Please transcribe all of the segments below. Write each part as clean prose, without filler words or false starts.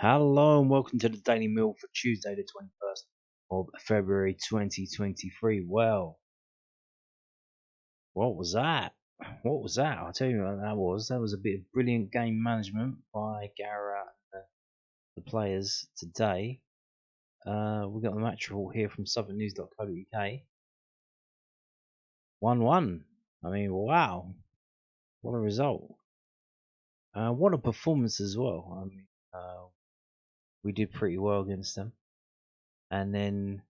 Hello and welcome to the Daily Mill for Tuesday the 21st of February 2023. Well, what was that? What was that? I'll tell you what that was. That was a bit of brilliant game management by Garrett and the players today. We got the match report here from southernnews.co.uk. 1-1. I mean, wow. What a result. What a performance as well. I mean, we did pretty well against them. And then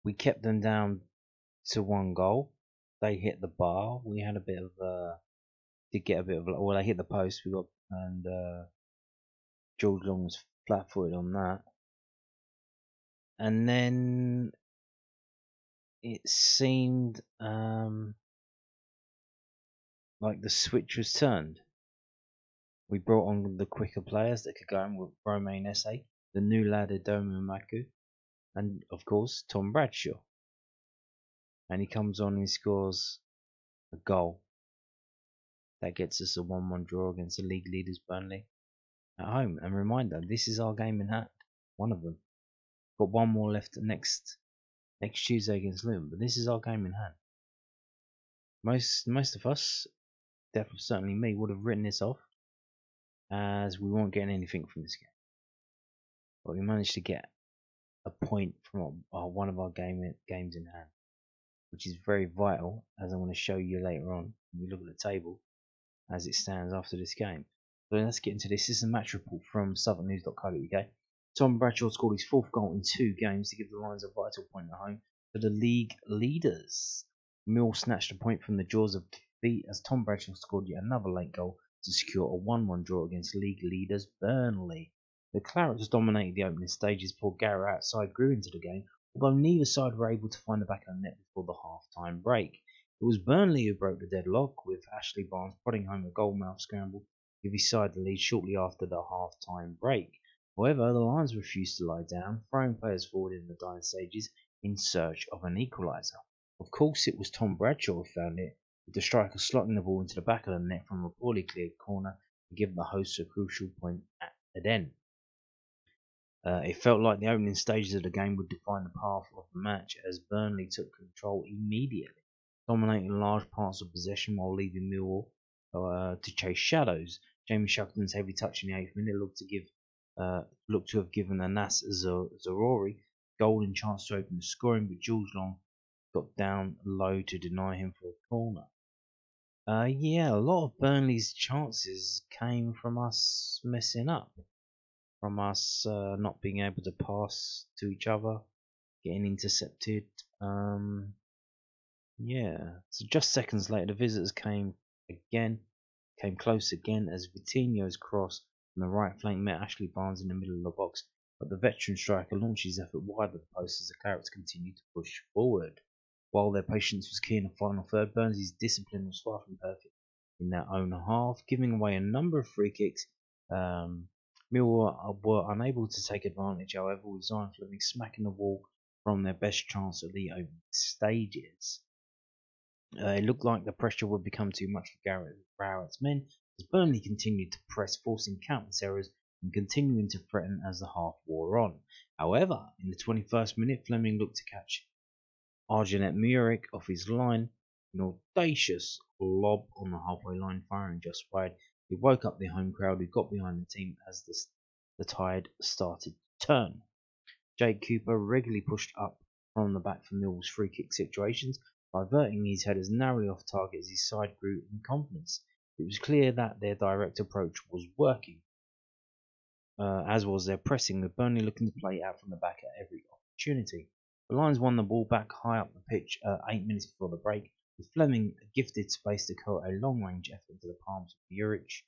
we kept them down to one goal. They hit the bar. We had a bit of did get a bit of, well, they hit the post. We got, and George Long was flat-footed on that. And then it seemed like the switch was turned. We brought on the quicker players that could go in with Romain Esse, the new lad Adoma Maku, and of course Tom Bradshaw. And he comes on and scores a goal. That gets us a 1-1 draw against the league leaders Burnley at home. And reminder, this is our game in hand. One of them. Got one more left next Tuesday against Luton, but this is our game in hand. Most of us, definitely certainly me, would have written this off as we weren't getting anything from this game. But we managed to get a point from one of our games in hand, which is very vital, as I'm going to show you later on when we look at the table as it stands after this game. So let's get into this. This is a match report from southernnews.co.uk. Tom Bradshaw scored his fourth goal in 2 games to give the Lions a vital point at home to the league leaders. Mill snatched a point from the jaws of defeat as Tom Bradshaw scored yet another late goal to secure a 1-1 draw against league leaders Burnley. The Clarets dominated the opening stages before Garrett outside grew into the game, although neither side were able to find the back of the net before the half-time break. It was Burnley who broke the deadlock, with Ashley Barnes prodding home a goal-mouth scramble to give his side the lead shortly after the half-time break. However, the Lions refused to lie down, throwing players forward in the dying stages in search of an equaliser. Of course, it was Tom Bradshaw who found it, with the striker slotting the ball into the back of the net from a poorly cleared corner to give the hosts a crucial point at the end. It felt like the opening stages of the game would define the path of the match as Burnley took control immediately, dominating large parts of possession while leaving Millwall to chase shadows. Jamie Shackleton's heavy touch in the 8th minute looked to have given Anas Zaroury golden chance to open the scoring, but George Long got down low to deny him for a corner. A lot of Burnley's chances came from us messing up, from us not being able to pass to each other, getting intercepted. So just seconds later, the visitors came close again as Vitinho's cross from the right flank met Ashley Barnes in the middle of the box, but the veteran striker launched his effort wide of the post as the Clarets continued to push forward. While their patience was key in the final third, Burns' discipline was far from perfect in their own half, giving away a number of free kicks. Millwall were unable to take advantage, however, with Zion Fleming smacking the wall from their best chance at the opening stages. It looked like the pressure would become too much for Garrett's men as Burnley continued to press, forcing countless errors and continuing to threaten as the half wore on. However, in the 21st minute, Fleming looked to catch Arjanet Muric off his line, an audacious lob on the halfway line, firing just wide. He woke up the home crowd who got behind the team as the tide started to turn. Jake Cooper regularly pushed up from the back for Millwall's free kick situations, diverting his headers narrowly off target as his side grew in confidence. It was clear that their direct approach was working, as was their pressing, with Burnley looking to play out from the back at every opportunity. The Lions won the ball back high up the pitch 8 minutes before the break, with Fleming gifted space to curl a long-range effort into the palms of Juric,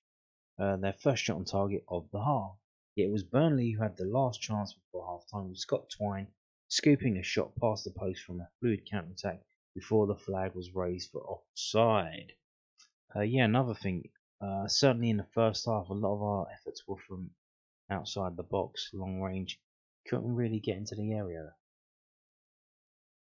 their first shot on target of the half. Yet it was Burnley who had the last chance before half-time, with Scott Twine scooping a shot past the post from a fluid counter-attack before the flag was raised for offside. Another thing, certainly in the first half, a lot of our efforts were from outside the box, long range. Couldn't really get into the area.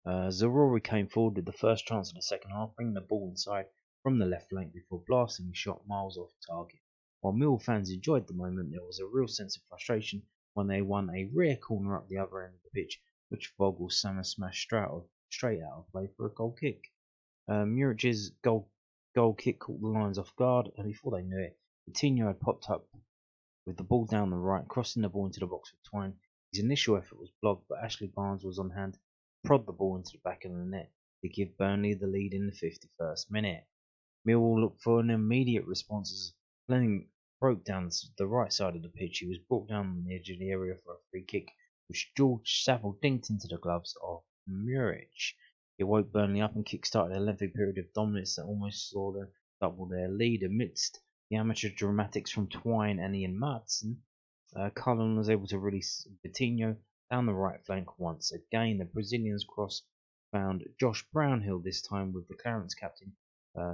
Zaroury came forward with the first chance of the second half, bringing the ball inside from the left flank before blasting a shot miles off target While Mill fans enjoyed the moment, there was a real sense of frustration when they won a rare corner up the other end of the pitch, which Vogel Sammer smashed straight out of play for a goal kick. Murich's goal kick caught the Lions off guard, and before they knew it, Coutinho had popped up with the ball down the right, crossing the ball into the box with Twine. His initial effort was blocked, but Ashley Barnes was on hand to prod the ball into the back of the net to give Burnley the lead in the 51st minute. Millwall looked for an immediate response as Fleming broke down the right side of the pitch. He was brought down on the edge of the area for a free kick, which George Saville dinked into the gloves of Murich. It woke Burnley up and kick-started a lengthy period of dominance that almost saw them double their lead. Amidst the amateur dramatics from Twine and Ian Maatson, Cullen was able to release Coutinho down the right flank once again. The Brazilian's cross found Josh Brownhill, this time with the Clarence captain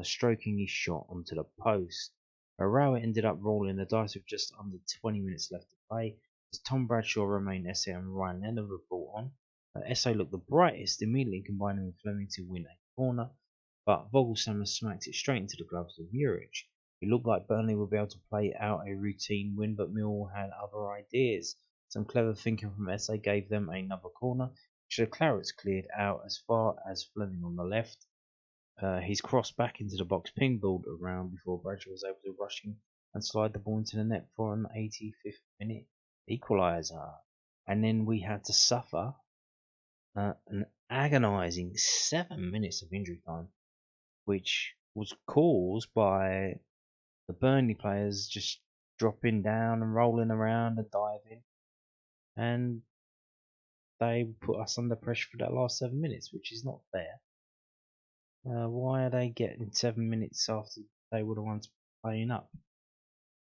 stroking his shot onto the post. Arawa ended up rolling the dice with just under 20 minutes left to play, as Tom Bradshaw remained SA and Ryan Leonard were brought on. SA looked the brightest, immediately combining with Fleming to win a corner, but Vogelsammer smacked it straight into the gloves of Muric. It looked like Burnley would be able to play out a routine win, but Millwall had other ideas. Some clever thinking from SA gave them another corner, which the Clarets cleared out as far as Fleming on the left. His cross back into the box ping-balled around before Bradshaw was able to rush in and slide the ball into the net for an 85th minute equaliser. And then we had to suffer an agonising 7 minutes of injury time, which was caused by the Burnley players just dropping down and rolling around and diving, and they put us under pressure for that last 7 minutes, which is not fair. Why are they getting 7 minutes after they were the ones playing up?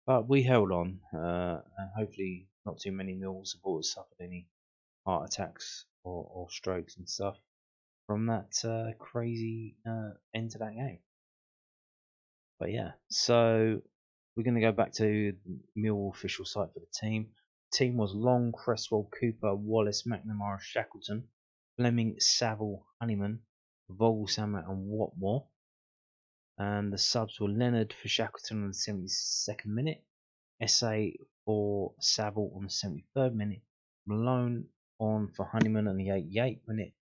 But we held on, and hopefully not too many Millwall supporters suffered any heart attacks or strokes and stuff from that crazy end to that game. But yeah, so we're going to go back to the Millwall official site for the team. The team was Long, Cresswell, Cooper, Wallace, McNamara, Shackleton, Fleming, Saville, Honeyman, Vogelsammer and Watmore. And the subs were Leonard for Shackleton on the 72nd minute, SA for Saville on the 73rd minute, Malone on for Honeyman on the 88th minute,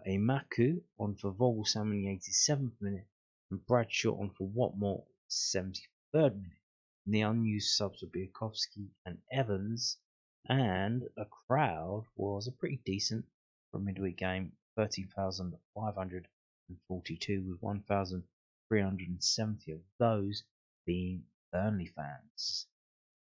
Emaku on for Vogelsammer on the 87th minute, and Bradshaw on for Watmore on the 73rd minute. And the unused subs were Biakovsky and Evans, and a crowd was a pretty decent for a midweek game, 13,542 with 1,370 of those being Burnley fans.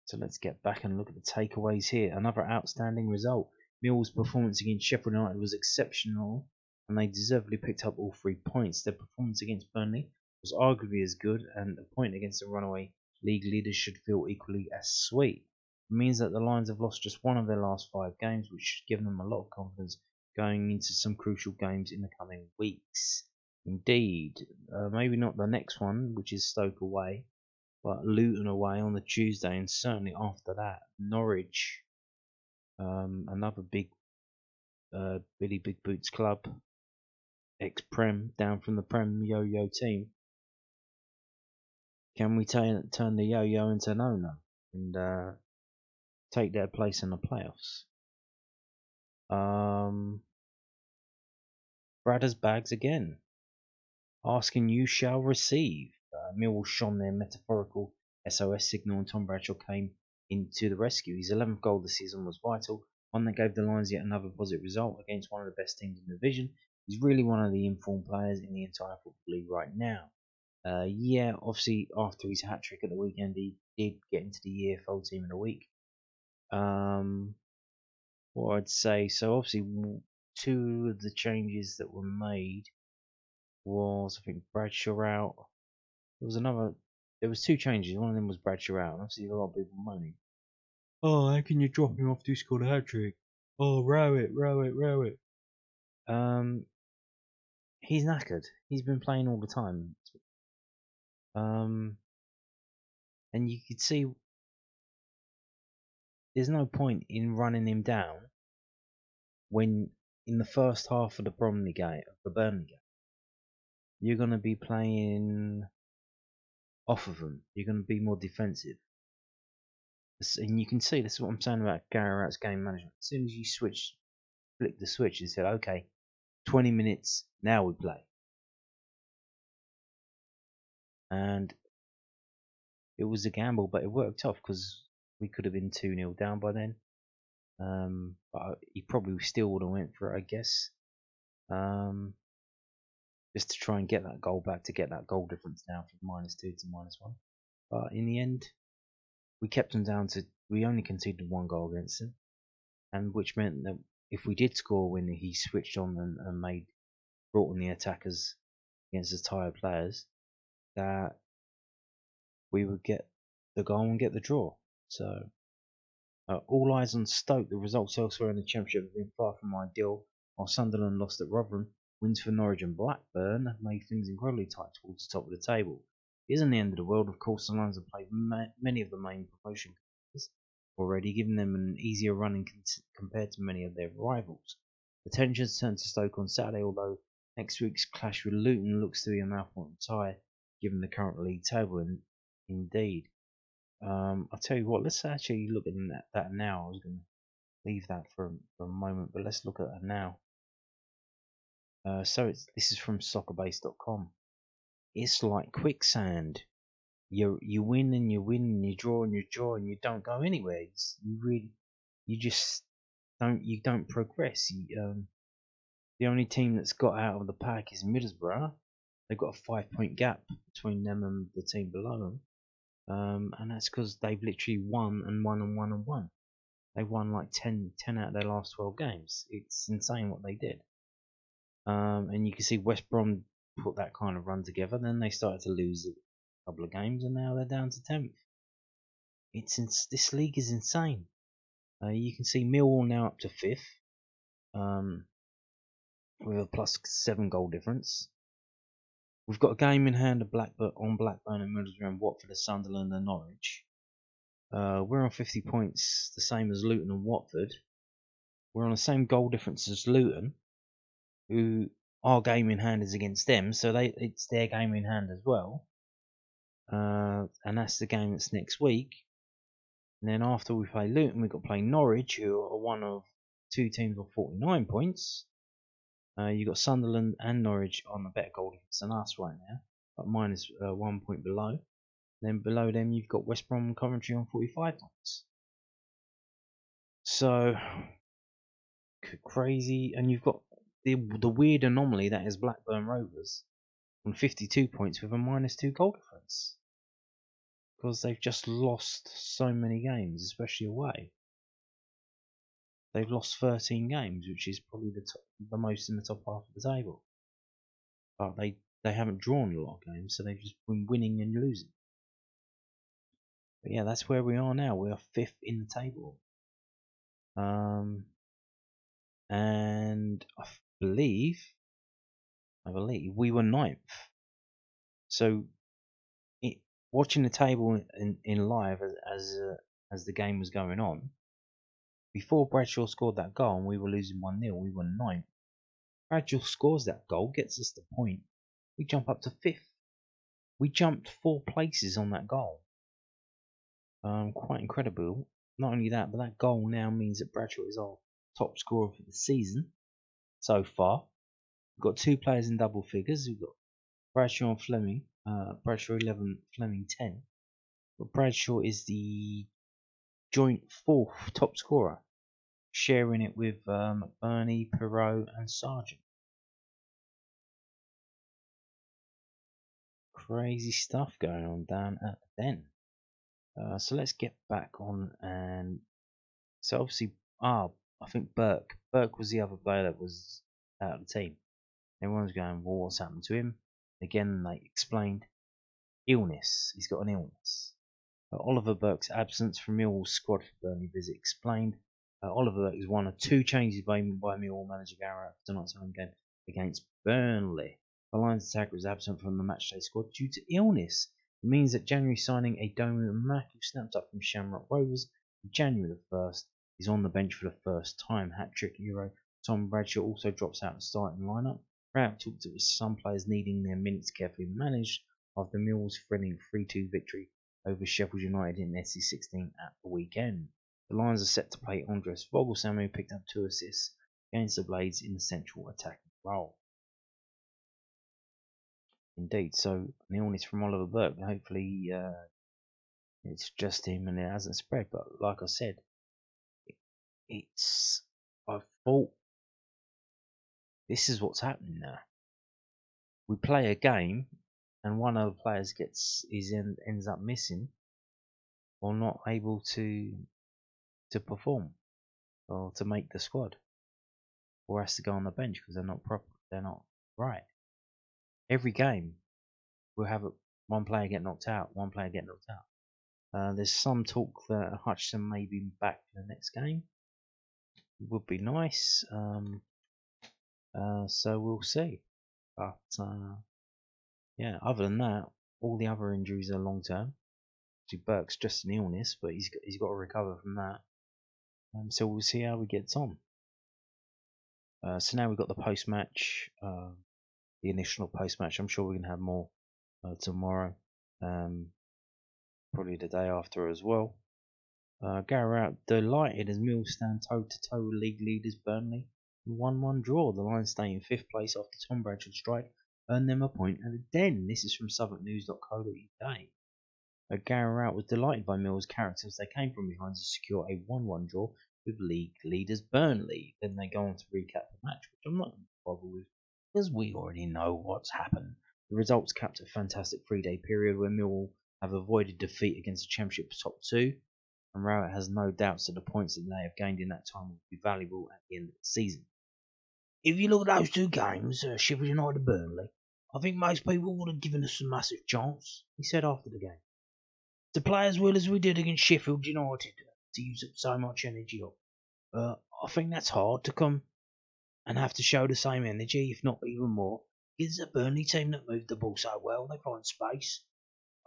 So let's get back and look at the takeaways here. Another outstanding result. Millwall's performance against Sheffield United was exceptional, and they deservedly picked up all 3 points. Their performance against Burnley was arguably as good, and a point against the runaway league leaders should feel equally as sweet. It means that the Lions have lost just one of their last 5 games, which should give them a lot of confidence going into some crucial games in the coming weeks. Indeed, maybe not the next one, which is Stoke away, but Luton away on the Tuesday, and certainly after that, Norwich, another big Billy Big Boots club, ex-Prem, down from the Prem yo-yo team. Can we turn the yo-yo into no-no and take their place in the playoffs? Bradder's bags again. Asking you shall receive. Millwall shone their metaphorical SOS signal, and Tom Bradshaw came into the rescue. His 11th goal this season was vital, one that gave the Lions yet another positive result against one of the best teams in the division. He's really one of the informed players in the entire football league right now. Obviously after his hat-trick at the weekend, he did get into the EFL team of the week. What I'd say, so obviously 2 of the changes that were made was, I think, Bradshaw out. There was 2 changes. One of them was Bradshaw out, and obviously a lot of people moaning, oh, how can you drop him off to score a hat-trick? Oh, row it. He's knackered. He's been playing all the time. And you could see there's no point in running him down when in the first half of the Burnley game, you're going to be playing off of him. You're going to be more defensive. And you can see this is what I'm saying about Gary Rowett's game management. As soon as you flick the switch, and said, "Okay, 20 minutes, now we play," and it was a gamble, but it worked off because we could have been 2-0 down by then. But he probably still would have went for it, I guess. Just to try and get that goal back, to get that goal difference down from -2 to -1. But in the end, we kept them down to, we only conceded 1 goal against them, and which meant that if we did score when he switched on and brought on the attackers against his tired players, that we would get the goal and get the draw. So all eyes on Stoke. The results elsewhere in the Championship have been far from ideal. While Sunderland lost at Rotherham, wins for Norwich and Blackburn have made things incredibly tight towards the top of the table. It isn't the end of the world. Of course, the Lions have played many of the main promotion contenders already, giving them an easier run compared to many of their rivals. The tensions turn to Stoke on Saturday, although next week's clash with Luton looks to be a mouthful tie, given the current league table. Indeed. I'll tell you what, let's actually look at that now. I was going to leave that for a moment, but let's look at that now. This is from soccerbase.com. It's like quicksand. You win and you win and you draw and you draw and you don't go anywhere. You don't progress. The only team that's got out of the pack is Middlesbrough. They've got a 5-point gap between them and the team below them. And that's because they've literally won and won and won and won. They won like 10 out of their last 12 games. It's insane what they did. And you can see West Brom put that kind of run together. Then they started to lose a couple of games, and now they're down to 10th. This league is insane. You can see Millwall now up to 5th, with a +7 goal difference. We've got a game in hand of Blackburn and Middlesbrough and Watford, Sunderland and Norwich. We're on 50 points, the same as Luton and Watford. We're on the same goal difference as Luton, who our game in hand is against them, so it's their game in hand as well. And that's the game that's next week. And then after we play Luton, we've got to play Norwich, who are one of 2 teams with 49 points. You've got Sunderland and Norwich on a better goal difference than us right now, but minus 1 point below. Then below them, you've got West Brom and Coventry on 45 points. So crazy, and you've got the weird anomaly that is Blackburn Rovers on 52 points with a -2 goal difference, because they've just lost so many games, especially away. They've lost 13 games, which is probably the most in the top half of the table. But they haven't drawn a lot of games, so they've just been winning and losing. But yeah, that's where we are now. We are 5th in the table. And I believe we were 9th. So watching the table in live as the game was going on, before Bradshaw scored that goal and we were losing 1-0, we were 9th. Bradshaw scores that goal, gets us the point. We jump up to 5th. We jumped 4 places on that goal. Quite incredible. Not only that, but that goal now means that Bradshaw is our top scorer for the season so far. We've got 2 players in double figures. We've got Bradshaw and Fleming. Bradshaw 11, Fleming 10. But Bradshaw is the joint 4th top scorer, sharing it with McBurney, Perot and Sargent. Crazy stuff going on down at the Den. So let's get back on, and so obviously, I think Burke was the other player that was out of the team. Everyone's going, well, what's happened to him? Again, they explained illness. He's got an illness. Oliver Burke's absence from Millwall's squad for Burnley visit explained. Oliver Burke is one of 2 changes by Millwall manager Gary for tonight's home game against Burnley. The Lions attacker was absent from the Matchday squad due to illness. It means that January signing Adomu Mack, who snapped up from Shamrock Rovers on January the 1st, is on the bench for the first time. Hat-trick hero Tom Bradshaw also drops out of the starting lineup. Rowett talked with some players needing their minutes carefully managed after Millwall's thrilling 3-2 victory over Sheffield United in SC16 at the weekend. The Lions are set to play Andres Vogelsang, who picked up 2 assists against the Blades in the central attacking role. Indeed, so an illness from Oliver Burke. Hopefully it's just him and it hasn't spread. But like I said, I thought this is what's happening now. We play a game and one of the players ends up missing or not able to perform or to make the squad, or has to go on the bench because they're not right. Every game we'll have one player get knocked out. There's some talk that Hutchinson may be back for the next game. It would be nice. So we'll see. But yeah, other than that, all the other injuries are long term. Burke's just an illness, but he's got to recover from that. So we'll see how he gets on. So now we've got the post match, the initial post match. I'm sure we're gonna have more tomorrow, probably the day after as well. Gary out delighted as Mills stand toe to toe with league leaders Burnley. 1-1 draw. The Lions stay in 5th place after Tom Bradshaw's strike earned them a point at the Den. This is from southwarknews.co.uk. Gary Rout was delighted by Mills' character as they came from behind to secure a 1-1 draw with league leaders Burnley. Then they go on to recap the match, which I'm not going to bother with because we already know what's happened. The results capped a fantastic 3-day period where Millwall have avoided defeat against the Championship top 2, and Rowett has no doubts that the points that they have gained in that time will be valuable at the end of the season. If you look at those 2 games, Sheffield United and Burnley, I think most people would have given us a massive chance, he said after the game. To play as well as we did against Sheffield United, to use up so much energy up, I think that's hard to come and have to show the same energy, if not even more, against a Burnley team that moved the ball so well, they find space.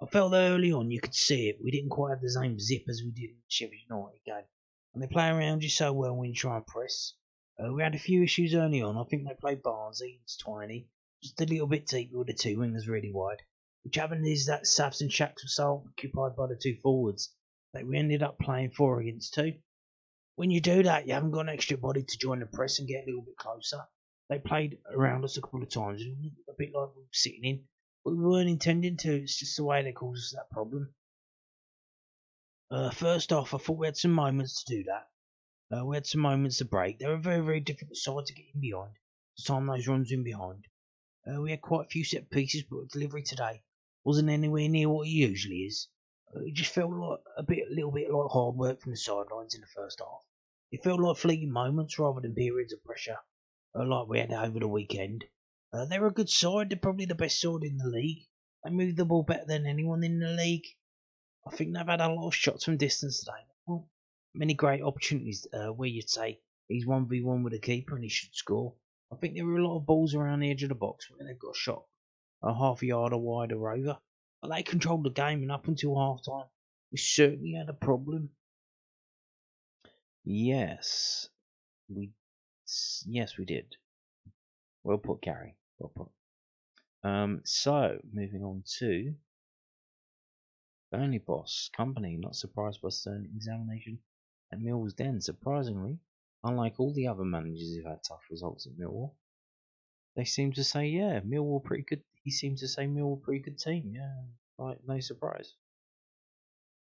I felt that early on you could see it, we didn't quite have the same zip as we did in the Sheffield United game, and they play around you so well when you try and press. We had a few issues early on. I think they played Barnsley, it's tiny, just a little bit deeper with the 2 wingers really wide. Which happened is that Savs and Shacks were so occupied by the 2 forwards that we ended up playing 4 against 2. When you do that, you haven't got an extra body to join the press and get a little bit closer. They played around us a couple of times, a bit like we were sitting in, but we weren't intending to. It's just the way they caused us that problem. First off, I thought we had some moments to do that. We had some moments to break. They're a very, very difficult side to get in behind. To time those runs in behind. We had quite a few set pieces, but delivery today wasn't anywhere near what it usually is. It just felt like a little bit like hard work from the sidelines in the first half. It felt like fleeting moments rather than periods of pressure, like we had over the weekend. They're a good side. They're probably the best side in the league. They move the ball better than anyone in the league. I think they've had a lot of shots from distance today. Well, many great opportunities where you'd say he's 1v1 with a keeper and he should score. I think there were a lot of balls around the edge of the box where they've got a shot a half a yard or wide or over. But they controlled the game, and up until half time, we certainly had a problem. Yes, we did. Well put, Gary. Well put. So moving on to Burnley boss company. Not surprised by stern examination at Millwall's den. Surprisingly, unlike all the other managers who've had tough results at Millwall, they seem to say, yeah, Millwall pretty good. He seems to say Millwall pretty good team. Yeah, like no surprise.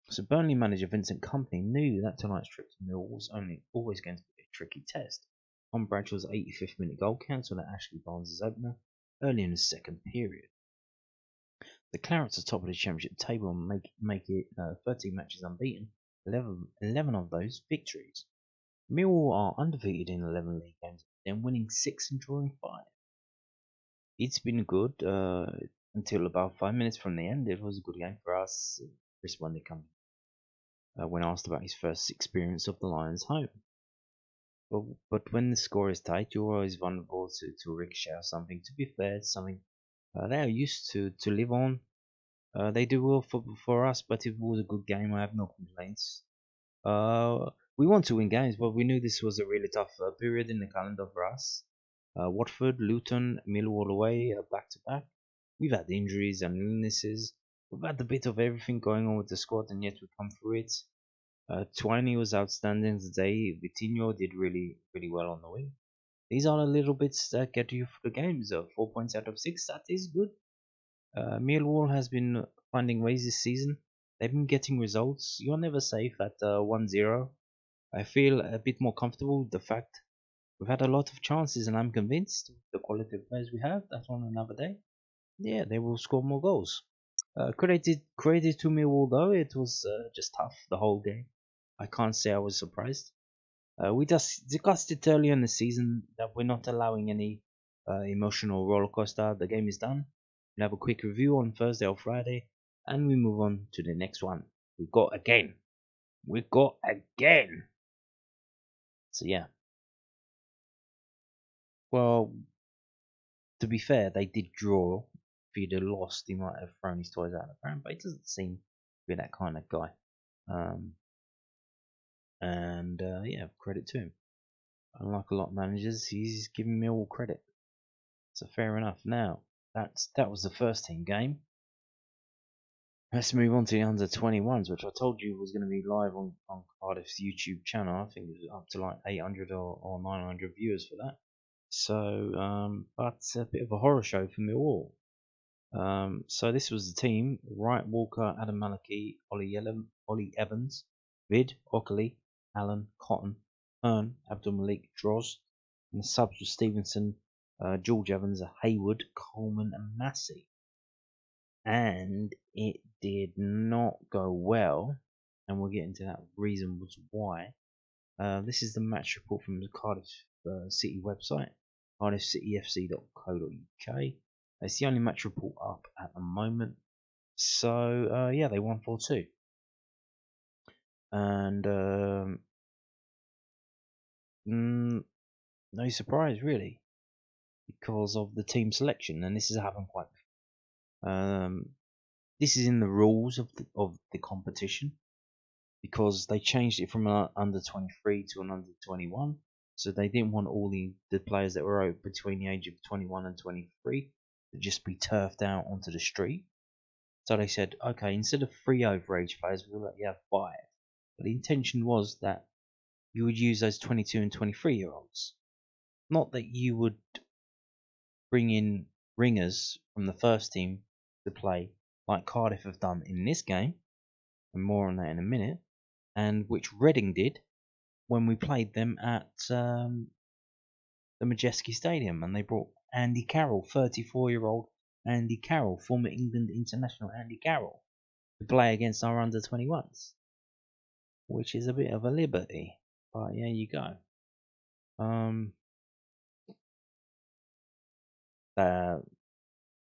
So Burnley manager Vincent Kompany knew that tonight's trip to Millwall was always going to be a tricky test. Tom Bradshaw's 85th minute goal cancelled at Ashley Barnes' opener early in the second period. The Clarets are top of the championship table and make it 13 matches unbeaten, 11 of those victories. Millwall are undefeated in 11 league games, then winning 6 and drawing 5. It's been good until about 5 minutes from the end. It was a good game for us, responded Company when asked about his first experience of the Lions home. But when the score is tight, you're always vulnerable to ricochet or something. To be fair, it's something they are used to live on. They do well for us, but it was a good game. I have no complaints. We want to win games, but we knew this was a really tough period in the calendar for us. Watford, Luton, Millwall away, back to back. We've had injuries and illnesses. we've had a bit of everything going on with the squad, and yet we come through it. Twaini was outstanding today. Vitinho did really, really well on the wing. These are the little bits that get you for the games. 4 points out of 6, that is good. Millwall has been finding ways this season. They've been getting results. You're never safe at 1-0. I feel a bit more comfortable with the fact we've had a lot of chances, and I'm convinced the quality of players we have, that's on another day. Yeah, they will score more goals. Credit to Millwall though, it was just tough the whole game. I can't say I was surprised. We just discussed it earlier in the season that we're not allowing any emotional roller coaster. The game is done. We'll have a quick review on Thursday or Friday, and we move on to the next one. We got again. So yeah. Well, to be fair, they did draw. If he'd have lost, he might have thrown his toys out of the pram, but he doesn't seem to be that kind of guy. Yeah, credit to him. Unlike a lot of managers, he's giving me all credit. So fair enough. Now, that was the first team game. Let's move on to the under-21s, which I told you was going to be live on Cardiff's YouTube channel. I think it was up to like 800 or 900 viewers for that. So, but a bit of a horror show for Millwall. So this was the team: Wright, Walker, Adam Malaki, Ollie Evans, Vid, Ockley, Allen, Cotton, Hearn, Abdul Malik, Droz, and the subs were Stevenson, George Evans, Hayward, Coleman, and Massey. And it did not go well, and we'll get into that reason was why. This is the match report from the Cardiff City website, cardiffcityfc.co.uk. It's the only match report up at the moment. So yeah, they won 4-2, and no surprise really, because of the team selection, and this has happened quite. This is in the rules of the competition, because they changed it from an under 23 to an under 21. So they didn't want all the players that were out between the age of 21 and 23 to just be turfed out onto the street. So they said, okay, instead of 3 overage players, we'll let you have 5. But the intention was that you would use those 22 and 23-year-olds. Not that you would bring in ringers from the first team to play like Cardiff have done in this game, and more on that in a minute, and which Reading did when we played them at the Majeski Stadium, and they brought Andy Carroll, 34-year-old Andy Carroll, former England international Andy Carroll, to play against our under-21s, which is a bit of a liberty, but there you go.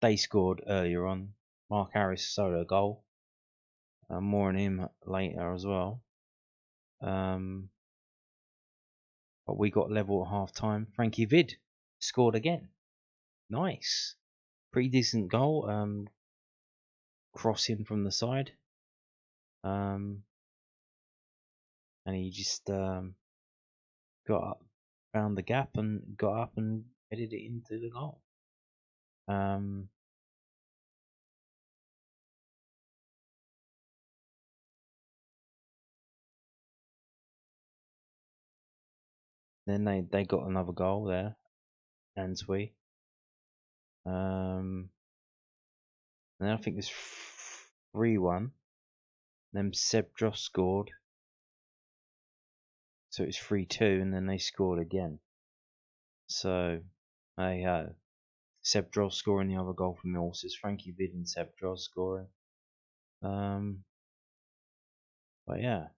They scored earlier on. Mark Harris solo goal. More on him later as well. But we got level at half time. Frankie Vid scored again. Nice. Pretty decent goal. Crossing from the side. And he just got up, found the gap, and got up and headed it into the goal. Then they got another goal there, Antwi. And then I think it's 3-1. Then Seb Dross scored. So it's 3-2, and then they scored again. So, there you go. Seb Dross scoring the other goal from Millwall. So it's Frankie Vid and Seb Dross scoring. But yeah,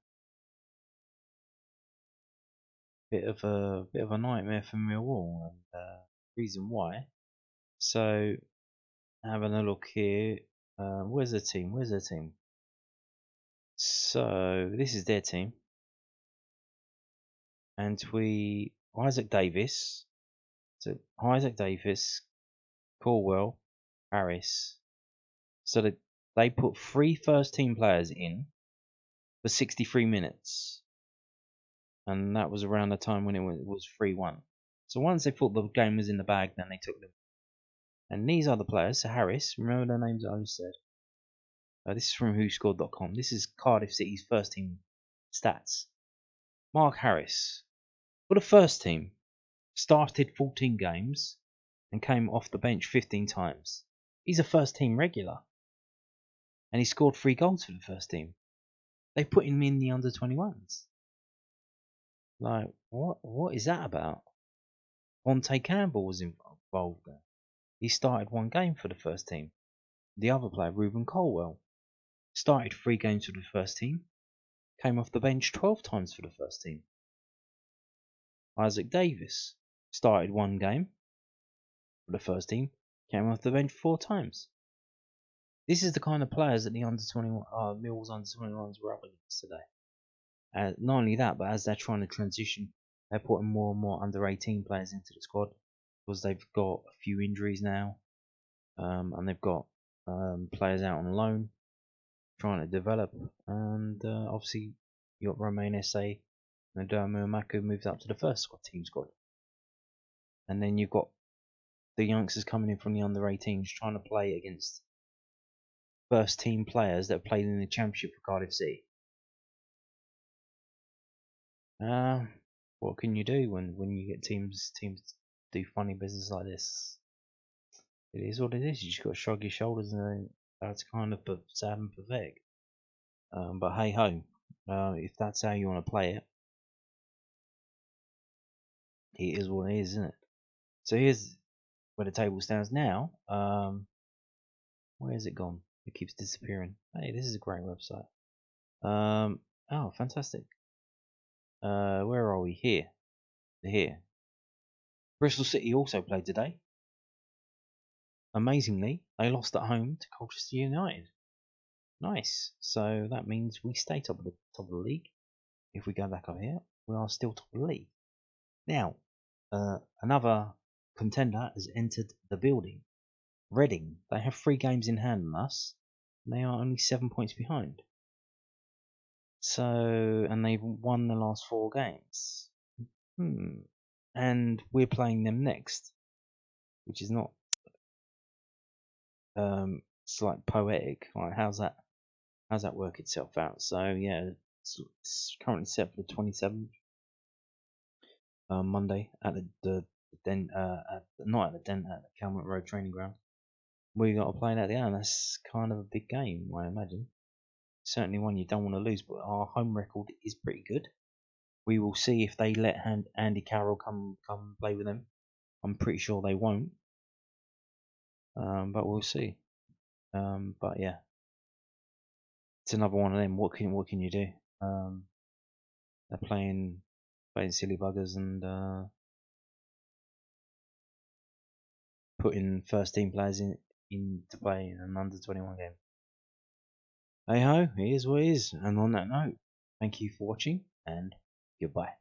bit of a nightmare for Millwall, and reason why. So, having a look here. Where's the team? So this is their team. And Isaac Davis. So Isaac Davis, Corwell, Harris. So they put 3 first team players in for 63 minutes. And that was around the time when it was 3-1. So once they thought the game was in the bag, then they took them. And these are the players. So Harris, remember the names I just said. This is from WhoScored.com. This is Cardiff City's first team stats. Mark Harris, for the first team, started 14 games and came off the bench 15 times. He's a first team regular. And he scored 3 goals for the first team. They put him in the under-21s. Like, what is that about? Vontae Campbell was involved there. He started 1 game for the first team. The other player, Ruben Colwell, started 3 games for the first team. Came off the bench 12 times for the first team. Isaac Davis started 1 game for the first team. Came off the bench 4 times. This is the kind of players that the Millwall's under-21s were up against today. Not only that, but as they're trying to transition, they're putting more and more under-18 players into the squad because they've got a few injuries now, and they've got players out on loan trying to develop. And obviously, you got Romain Esse and Mako moved up to the first team squad, and then you've got the youngsters coming in from the under-18s trying to play against first team players that have played in the Championship for Cardiff City. What can you do when you get teams do funny business like this? It is what it is. You just got to shrug your shoulders, and that's kind of sad and pathetic. But hey ho, if that's how you want to play it, it is what it is, isn't it? So here's where the table stands now. Where has it gone? It keeps disappearing. Hey, this is a great website. Oh, fantastic. Where are we? Here. Here. Bristol City also played today. Amazingly, they lost at home to Colchester United. Nice. So that means we stay top of the league. If we go back up here, we are still top of the league. Now, another contender has entered the building. Reading. They have 3 games in hand on us. And they are only 7 points behind. So, and they've won the last 4 games. And we're playing them next, which is not it's like poetic. Like, how's that work itself out? So yeah, it's currently set for the 27th, Monday at the not at the Den, at the Calmont Road training ground. We got to play that again. That's kind of a big game, I imagine. Certainly one you don't want to lose, but our home record is pretty good. We will see if they let Andy Carroll come play with them. I'm pretty sure they won't. But we'll see. But yeah, it's another one of them. What can you do? They're playing silly buggers and putting first team players in to play in an under-21 game. Hey ho, it is what it is. And on that note, thank you for watching and goodbye.